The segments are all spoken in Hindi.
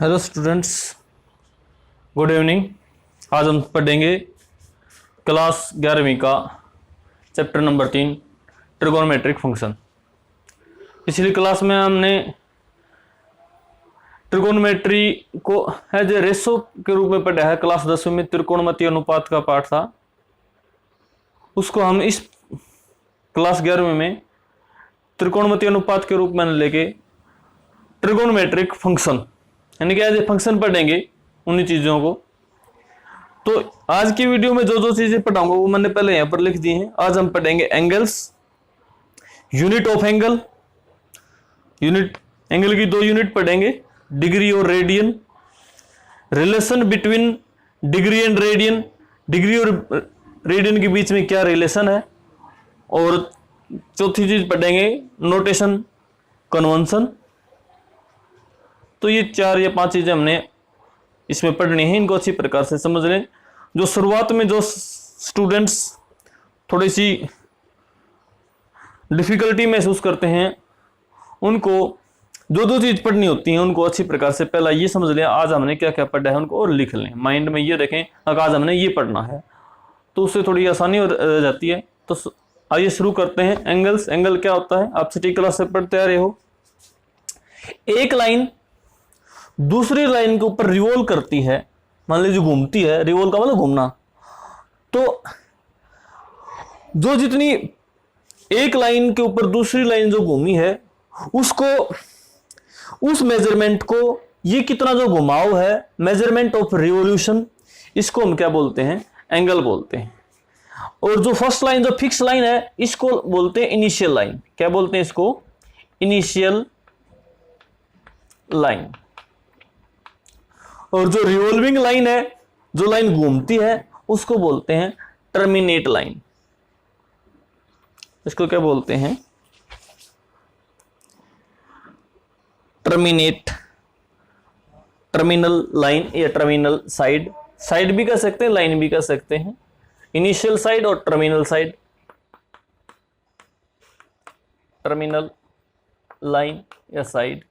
Hello students, good evening. आज हम पढ़ेंगे क्लास 11वीं का चैप्टर नंबर 3 ट्रिगोनोमेट्रिक फंक्शन। पिछली क्लास में हमने ट्रिगोनोमेट्री को एज ए रेशो के रूप में पढ़ा है। क्लास 10वीं में त्रिकोणमितीय अनुपात का पाठ था, उसको हम इस क्लास 11वीं में त्रिकोणमितीय अनुपात के रूप में लेके ट्रिगोनोमेट्रिक फंक्शन यानी कि एज ए फंक्शन पढ़ेंगे उन्हीं चीजों को। तो आज की वीडियो में जो जो चीजें पढ़ाऊंगा वो मैंने पहले यहां पर लिख दी हैं। आज हम पढ़ेंगे angles, unit of angle, unit angle की 2 यूनिट पढ़ेंगे, डिग्री और radian, relation between degree and radian, degree और रेडियन के बीच में क्या रिलेशन है, और चौथी चीज पढ़ेंगे नोटेशन कन्वेंशन। तो ये 4 या 5 चीजें हमने इसमें पढ़नी है, इनको अच्छी प्रकार से समझ लें। जो शुरुआत में जो स्टूडेंट्स थोड़ी सी डिफिकल्टी महसूस करते हैं, उनको जो दो चीज पढ़नी होती हैं उनको अच्छी प्रकार से पहला ये समझ लें आज हमने क्या क्या पढ़ा है उनको, और लिख लें माइंड में, ये रखें आज हमने ये पढ़ना है, तो उससे थोड़ी आसानी हो जाती है। तो आइए शुरू करते हैं। एंगल्स, एंगल क्या होता है आप छठी क्लास से पढ़ते आ रहे हो। एक लाइन दूसरी लाइन के ऊपर रिवॉल्व करती है, मान लीजिए घूमती है, रिवॉल्व का मतलब घूमना। तो जो जितनी एक लाइन के ऊपर दूसरी लाइन जो घूमी है उसको, उस मेजरमेंट को, ये कितना जो घुमाव है, मेजरमेंट ऑफ रिवॉल्यूशन, इसको हम क्या बोलते हैं, एंगल बोलते हैं। और जो फर्स्ट लाइन जो फिक्स लाइन है इसको बोलते हैं इनिशियल लाइन। क्या बोलते हैं इसको? Initial line. और जो रिवॉल्विंग लाइन है, जो लाइन घूमती है, उसको बोलते हैं टर्मिनेट लाइन। इसको क्या बोलते हैं? टर्मिनेट, टर्मिनल लाइन या टर्मिनल साइड। साइड भी कह सकते हैं, लाइन भी कह सकते हैं। इनिशियल साइड और टर्मिनल साइड, टर्मिनल लाइन या साइड।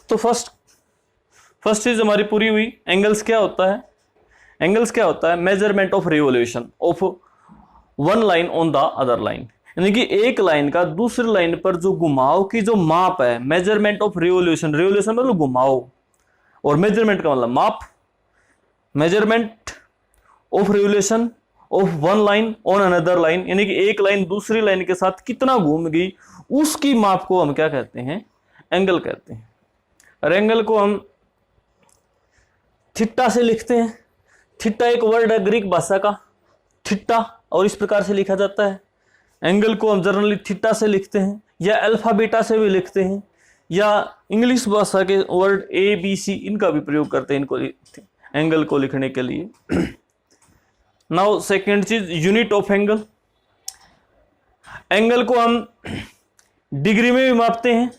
तो फर्स्ट चीज हमारी पूरी हुई। एंगल्स क्या होता है? एंगल्स क्या होता है? Measurement of revolution of one line on the other line, यानी कि एक लाइन का दूसरी लाइन पर जो घुमाव की जो माप है, मेजरमेंट ऑफ रिवॉल्यूशन। रिवॉल्यूशन मतलब घुमाव, और मेजरमेंट का मतलब माप। Measurement of revolution of one line on another line, यानी कि एक लाइन दूसरी लाइन के साथ कितना घूम गई, उसकी माप को हम क्या कहते हैं? एंगल कहते हैं। और एंगल को हम थीटा से लिखते हैं। थीटा एक वर्ड है ग्रीक भाषा का, थीटा, और इस प्रकार से लिखा जाता है। एंगल को हम जनरली थीटा से लिखते हैं, या अल्फा बीटा से भी लिखते हैं, या इंग्लिश भाषा के वर्ड ABC इनका भी प्रयोग करते हैं इनको एंगल को लिखने के लिए। नाउ सेकेंड चीज, यूनिट ऑफ एंगल। एंगल को हम डिग्री में भी मापते हैं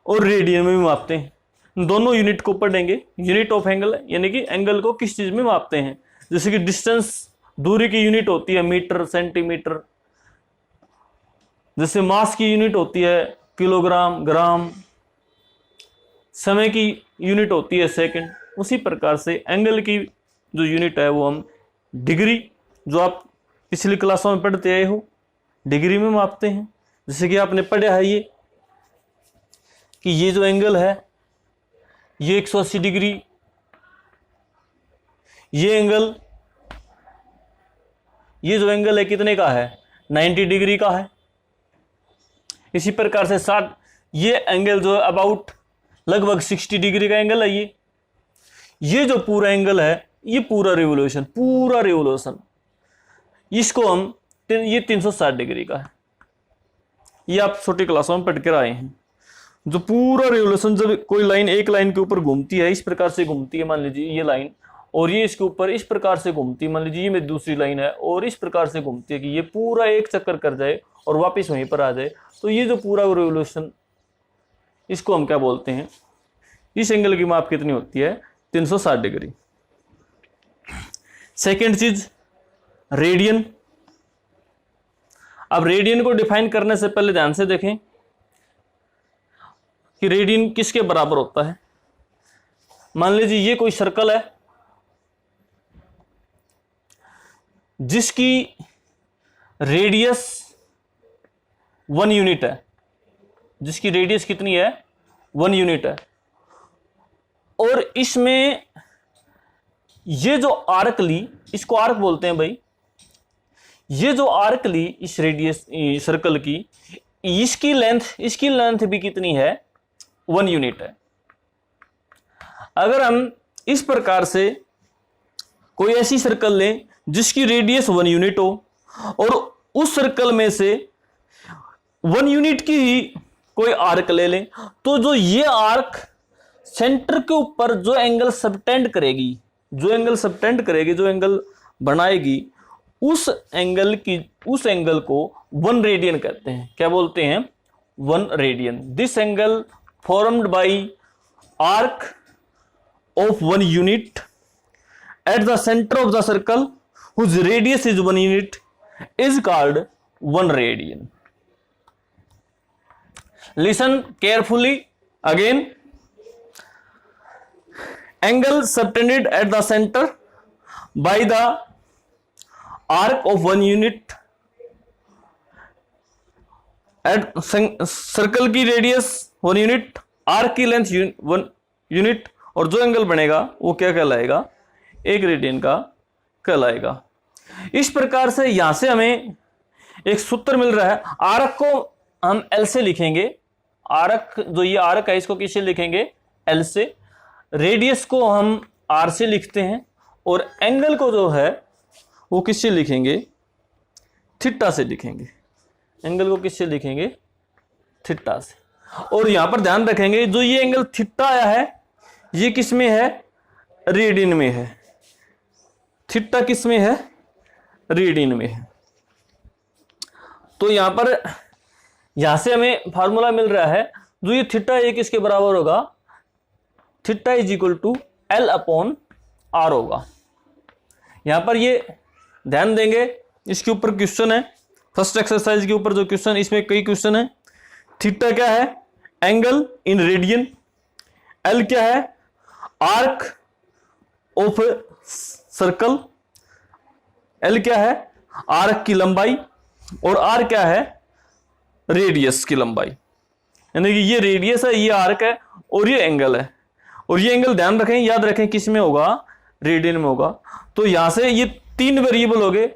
और रेडियन में भी मापते हैं। दोनों यूनिट को पढ़ेंगे। यूनिट ऑफ एंगल यानी कि एंगल को किस चीज में मापते हैं, जैसे कि डिस्टेंस, दूरी की यूनिट होती है मीटर, सेंटीमीटर। जैसे मास की यूनिट होती है किलोग्राम, ग्राम। समय की यूनिट होती है सेकंड। उसी प्रकार से एंगल की जो यूनिट है वो हम डिग्री, जो आप पिछली क्लासों में पढ़ते आए हो, डिग्री में मापते हैं। जैसे कि आपने पढ़ा है ये कि ये जो एंगल है ये 180 डिग्री, ये जो एंगल है कितने का है? 90 डिग्री का है। इसी प्रकार से 60, ये एंगल जो है अबाउट लगभग 60 डिग्री का एंगल है। ये जो पूरा एंगल है, ये पूरा रिवोल्यूशन, इसको हम, ये 360 डिग्री का है। ये आप छोटी क्लासों में पढ़ कर आए हैं। जो पूरा रिवोल्यूशन, जब कोई लाइन एक लाइन के ऊपर घूमती है, इस प्रकार से घूमती है, मान लीजिए ये लाइन, और ये इसके ऊपर इस प्रकार से घूमती है, मान लीजिए ये मेरी दूसरी लाइन है, और इस प्रकार से घूमती है कि ये पूरा एक चक्कर कर जाए और वापस वहीं पर आ जाए, तो ये जो पूरा रिवोल्यूशन, इसको हम क्या बोलते हैं? इस एंगल की माप कितनी होती है? 360 डिग्री। सेकेंड चीज, रेडियन। अब रेडियन को डिफाइन करने से पहले ध्यान से देखें कि रेडियन किसके बराबर होता है। मान लीजिए ये कोई सर्कल है जिसकी रेडियस 1 यूनिट है, जिसकी रेडियस कितनी है 1 यूनिट है, और इसमें ये जो आर्क ली, इसको आर्क बोलते हैं भाई, ये जो आर्क ली इस रेडियस सर्कल की, इसकी लेंथ भी कितनी है 1 यूनिट है। अगर हम इस प्रकार से कोई ऐसी सर्कल लें जिसकी रेडियस 1 यूनिट हो और उस सर्कल में से 1 यूनिट की ही कोई आर्क ले लें, तो जो ये आर्क सेंटर के ऊपर जो एंगल सबटेंड करेगी, जो एंगल बनाएगी, उस एंगल को 1 रेडियन कहते हैं। क्या बोलते हैं 1 radian. This angle formed by arc of 1 unit at the centre of the circle whose radius is 1 unit is called 1 radian. Listen carefully again. Angle subtended at the center by the arc of 1 unit at circle की रेडियस 1 यूनिट, आर्क की लेंथ 1 यूनिट, और जो एंगल बनेगा वो क्या कहलाएगा 1 रेडियन का कहलाएगा। इस प्रकार से यहां से हमें एक सूत्र मिल रहा है। आर्क को हम एल से लिखेंगे, आर्क जो ये आर्क है इसको किससे लिखेंगे एल से, रेडियस को हम आर से लिखते हैं, और एंगल को जो है वो किससे लिखेंगे थीटा से लिखेंगे। एंगल को किससे लिखेंगे थीटा से। और यहां पर ध्यान रखेंगे जो ये एंगल थीटा आया है ये किस में है रेडियन में है। थीटा किस में है रेडियन में है। तो यहां से हमें फार्मूला मिल रहा है जो ये थीटा ये किसके बराबर होगा, theta is equal to L upon R होगा। यहां पर ये ध्यान देंगे, इसके ऊपर क्वेश्चन है, फर्स्ट एक्सरसाइज के ऊपर जो क्वेश्चन, इसमें कई क्वेश्चन है। थीटा क्या है एंगल इन रेडियन, एल क्या है आर्क ऑफ सर्कल, एल क्या है आर्क की लंबाई, और आर क्या है रेडियस की लंबाई। यानी कि ये रेडियस है, ये आर्क है, और ये एंगल है। और ये एंगल ध्यान रखें, याद रखें किस में होगा रेडियन में होगा। तो यहां से ये 3 वेरिएबल हो गए।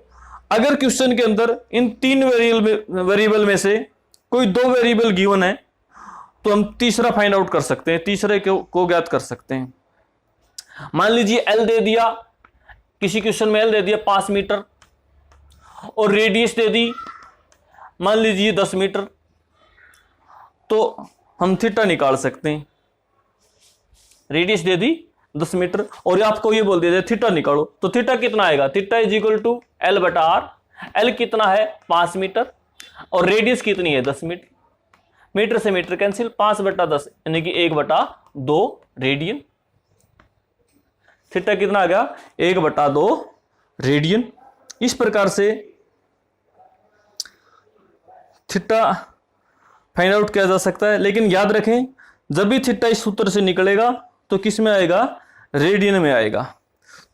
अगर क्वेश्चन के अंदर इन 3 वेरिएबल में से कोई 2 वेरिएबल गिवन है तो हम तीसरा फाइंड आउट कर सकते हैं, तीसरे को ज्ञात कर सकते हैं। मान लीजिए एल दे दिया, किसी क्वेश्चन में एल दे दिया 5 मीटर और रेडियस दे दी मान लीजिए 10 मीटर, तो हम थीटा निकाल सकते हैं। रेडियस दे दी 10 मीटर और आपको ये बोल दिया थीटा निकालो, तो थीटा कितना आएगा, theta is equal to L बटा आर। एल कितना है 5 मीटर और रेडियस कितनी है 10 मीटर। मीटर से मीटर कैंसिल, 5 बटा 10 यानी कि 1 बटा 2 रेडियन। थीटा कितना आ गया 1 बटा 2 रेडियन। इस प्रकार से थीटा फाइंड आउट किया जा सकता है। लेकिन याद रखें जब भी थीटा इस सूत्र से निकलेगा तो किस में आएगा रेडियन में आएगा।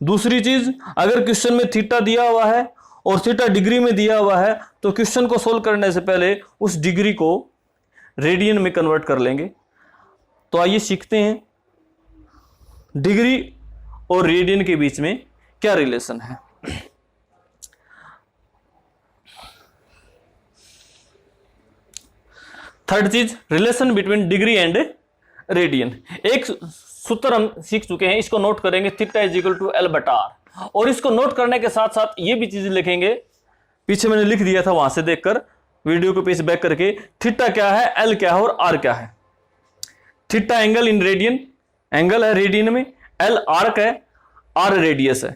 दूसरी चीज, अगर क्वेश्चन में थीटा दिया हुआ है और थीटा डिग्री में दिया हुआ है तो क्वेश्चन को सोल्व करने से पहले उस डिग्री को रेडियन में कन्वर्ट कर लेंगे। तो आइए सीखते हैं डिग्री और रेडियन के बीच में क्या रिलेशन है। थर्ड चीज, relation between degree and radian. एक सूत्र हम सीख चुके हैं, इसको नोट करेंगे, theta is equal to L बटा आर। और इसको नोट करने के साथ साथ ये भी चीज लिखेंगे, पीछे मैंने लिख दिया था वहां से देखकर, वीडियो को पीछे बैक करके, थीटा क्या है एल क्या है और आर क्या है। Theta angle in radian, angle है रेडियन में, एल आर्क है, आर रेडियस है।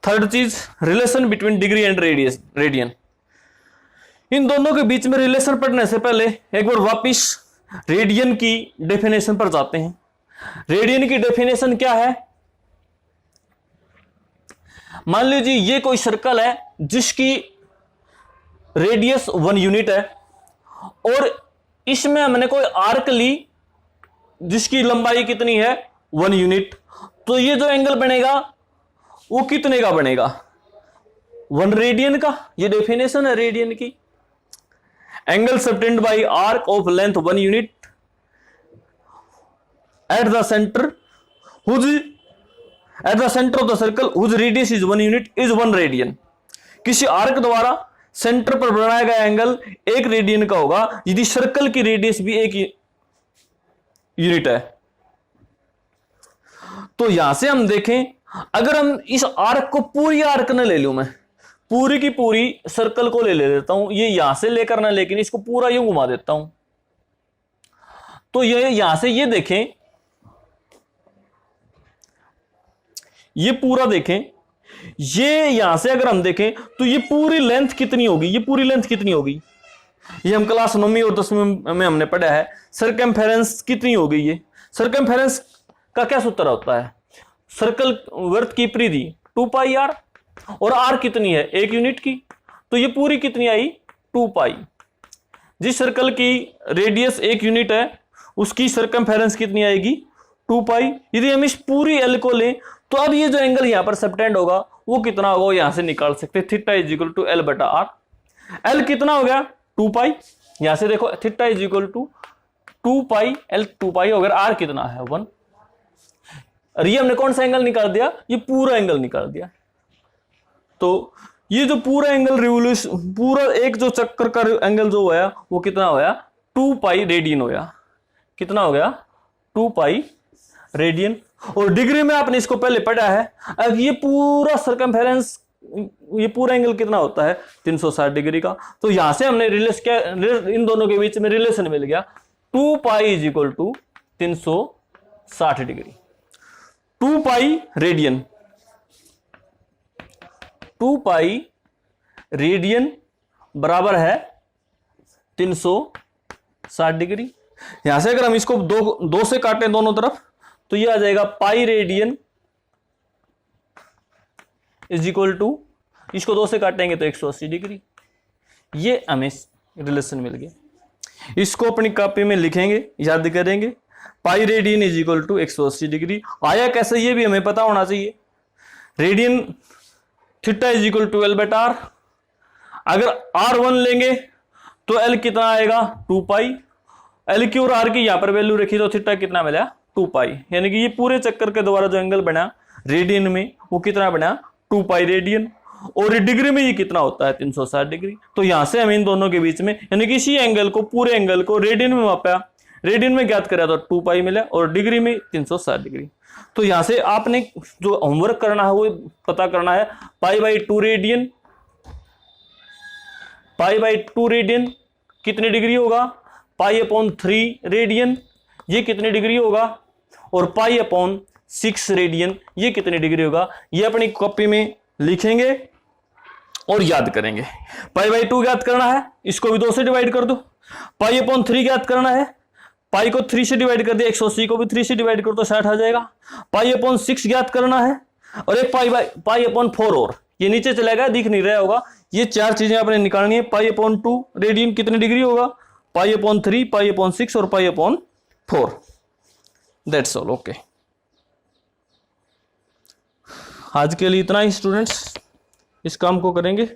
थर्ड चीज, relation between degree and radian. इन दोनों के बीच में रिलेशन पढ़ने से पहले एक बार वापिस रेडियन की डेफिनेशन पर जाते हैं। रेडियन की डेफिनेशन क्या है, मान लीजिए ये कोई सर्कल है जिसकी रेडियस 1 यूनिट है और इसमें हमने कोई आर्क ली जिसकी लंबाई कितनी है 1 यूनिट, तो ये जो एंगल बनेगा वो कितने का बनेगा 1 रेडियन का। ये डेफिनेशन है रेडियन की। Angle subtended by arc of length 1 unit at the centre of the circle whose radius is 1 unit is 1 radian. किसी आर्क द्वारा सेंटर पर बनाया गया एंगल 1 रेडियन का होगा यदि सर्कल की रेडियस भी 1 यूनिट है। तो यहां से हम देखें, अगर हम इस आर्क को पूरी आर्क न ले लूं, मैं पूरी की पूरी सर्कल को ले लेता हूं, ये यहां से लेकर ना, लेकिन इसको पूरा यूं घुमा देता हूं, तो ये यहां से ये देखें, ये पूरा देखें, ये यहां से अगर हम देखें तो ये पूरी लेंथ कितनी होगी, ये पूरी लेंथ कितनी होगी, ये हम क्लास 9वीं और 10वीं में हमने पढ़ा है। सरकमफेरेंस कितनी होगी, ये सरकमफेरेंस का क्या सूत्र होता है, सर्कल वर्थ की परिधि 2 पाई आर, और आर कितनी है 1 यूनिट की, तो ये पूरी कितनी आई 2 पाई। जिस सर्कल की रेडियस 1 यूनिट है उसकी सरकमफेरेंस कितनी आएगी 2 पाई। यदि हम इस पूरी एल को लें तो अब ये जो एंगल यहां पर सबटेंड होगा वो कितना होगा, वो यहां से निकाल सकते हैं, theta is equal to L बटा आर। एल कितना हो गया 2 पाई, यहां से देखो theta is equal to 2 pi, L 2 pi हो गया, आर कितना है 1। और ये हमने कौन सा एंगल निकाल दिया, ये पूरा एंगल निकाल दिया। तो ये जो पूरा एंगल रिवोल्यूशन, पूरा एक जो चक्कर का एंगल जो होया वो कितना होया 2 पाई रेडियन होया। कितना हो गया 2 पाई रेडियन। और डिग्री में आपने इसको पहले पढ़ा है। अब ये पूरा सरकमफेरेंस, ये पूरा एंगल कितना होता है 360 डिग्री का। तो यहां से हमने इन दोनों के बीच में रिलेशन मिल गया, 2 pi is equal to 360 degree. 2 pi radian, 2 pi radian बराबर है 360 डिग्री। यहां से अगर हम इसको दो से काटें दोनों तरफ तो ये आ जाएगा pi radian is equal to, इसको 2 से काटेंगे तो 180 डिग्री। ये हमें रिलेशन मिल गया। इसको अपनी कॉपी में लिखेंगे, याद करेंगे, pi radian is equal to 180 degree. आया कैसे ये भी हमें पता होना चाहिए। Radian theta is equal to L बटा आर। अगर R1 लेंगे तो L कितना आएगा 2 पाई। L की और R की यहां पर वैल्यू रखी तो थीटा कितना मिला 2 पाई। यानी कि ये पूरे चक्कर के द्वारा जो एंगल बना रेडियन में वो कितना बना 2 पाई रेडियन। और डिग्री में ये कितना होता है 360 डिग्री। तो यहां से हम इन दोनों के बीच में यानी कि इसी एंगल को, पूरे एंगल को रेडियन में मापा, रेडियन में ज्ञात करा तो 2 पाई मिला और डिग्री में 360 डिग्री। तो यहां से आपने जो होमवर्क करना है वो पता करना है pi by 2 radian, pi by 2 radian कितनी डिग्री होगा, पाई अपॉन 3 रेडियन ये कितनी डिग्री होगा, और पाई अपॉन 6 रेडियन ये कितनी डिग्री होगा। ये अपनी कॉपी में लिखेंगे और याद करेंगे। पाई बाई 2 ज्ञात करना है, इसको भी 2 से डिवाइड कर दो। पाई अपॉन 3 ज्ञात करना है, पाई को 3 से डिवाइड कर दिया, 180 को भी 3 से डिवाइड कर दो 60 आ जाएगा। पाई अपॉन 6 ज्ञात करना है और एक पाई अपॉन 4 और ये नीचे चलेगा, दिख नहीं रहा होगा। ये 4 चीजें आपने निकालनी है। पाई अपॉन 2 रेडियन कितनी डिग्री होगा, पाई अपॉन 3, पाई अपॉन 6 और pi upon 4। That's all. Okay, आज के लिए इतना ही स्टूडेंट्स, इस काम को करेंगे।